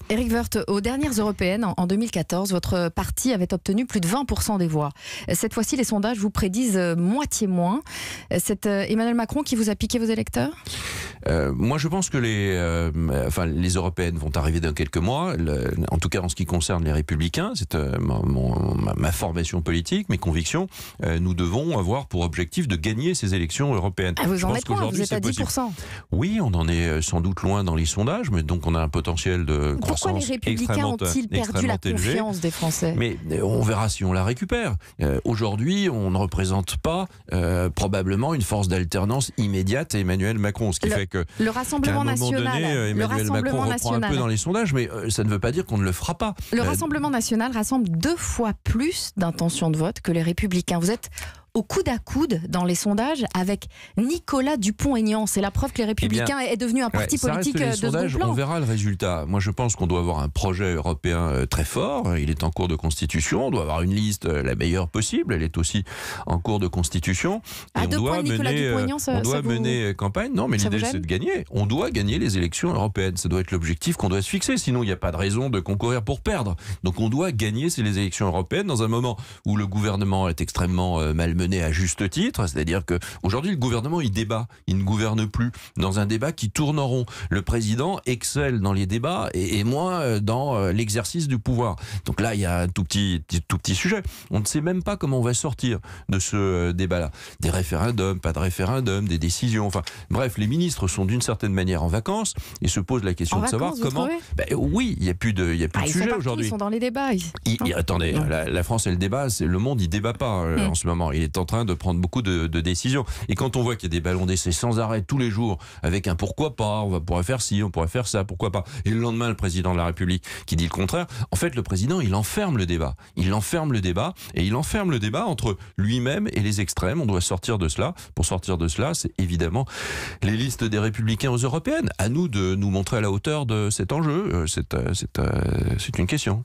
Éric Woerth, aux dernières européennes, en 2014, votre parti avait obtenu plus de 20% des voix. Cette fois-ci, les sondages vous prédisent moitié moins. C'est Emmanuel Macron qui vous a piqué vos électeurs ? Moi, je pense que les européennes vont arriver dans quelques mois. En tout cas, en ce qui concerne les Républicains, c'est ma formation politique, mes convictions. Nous devons avoir pour objectif de gagner ces élections européennes. Ah, vous en êtes loin, vous êtes à 10%. Oui, on en est sans doute loin dans les sondages, mais donc on a un potentiel de croissance. Pourquoi les Républicains ont-ils perdu la confiance des Français ? Mais on verra si on la récupère. Aujourd'hui, on ne représente pas probablement une force d'alternance immédiate à Emmanuel Macron, ce qui fait que le Rassemblement national, Emmanuel Macron reprend un peu dans les sondages, mais ça ne veut pas dire qu'on ne le fera pas. Le Rassemblement national rassemble 2 fois plus d'intentions de vote que les Républicains. Vous êtes au coude à coude dans les sondages avec Nicolas Dupont-Aignan. C'est la preuve que les Républicains est devenu un parti politique de second plan. On verra le résultat. Moi, je pense qu'on doit avoir un projet européen très fort. Il est en cours de constitution. On doit avoir une liste la meilleure possible. Elle est aussi en cours de constitution. À 2 points de Nicolas Dupont-Aignan, on doit mener campagne. Non, mais l'idée, c'est de gagner. On doit gagner les élections européennes. Ça doit être l'objectif qu'on doit se fixer. Sinon, il n'y a pas de raison de concourir pour perdre. Donc, on doit gagner les élections européennes dans un moment où le gouvernement est extrêmement malmené à juste titre, c'est-à-dire qu'aujourd'hui le gouvernement il débat, il ne gouverne plus dans un débat qui tourne en rond. Le président excelle dans les débats et moins dans l'exercice du pouvoir. Donc là il y a un tout petit sujet. On ne sait même pas comment on va sortir de ce débat-là. Des référendums, pas de référendum, des décisions. Enfin bref, les ministres sont d'une certaine manière en vacances et se posent la question de savoir comment. Oui, il y a plus de sujet aujourd'hui. Ils sont dans les débats. Attendez, la France et le débat, le monde il débat pas en ce moment. Il est en train de prendre beaucoup de décisions. Et quand on voit qu'il y a des ballons d'essai sans arrêt tous les jours, avec un pourquoi pas, on pourrait faire ci, on pourrait faire ça, pourquoi pas. Et le lendemain, le président de la République qui dit le contraire. En fait, le président, il enferme le débat. Il enferme le débat et il enferme le débat entre lui-même et les extrêmes. On doit sortir de cela. Pour sortir de cela, c'est évidemment les listes des Républicains aux européennes. À nous de nous montrer à la hauteur de cet enjeu. C'est une question.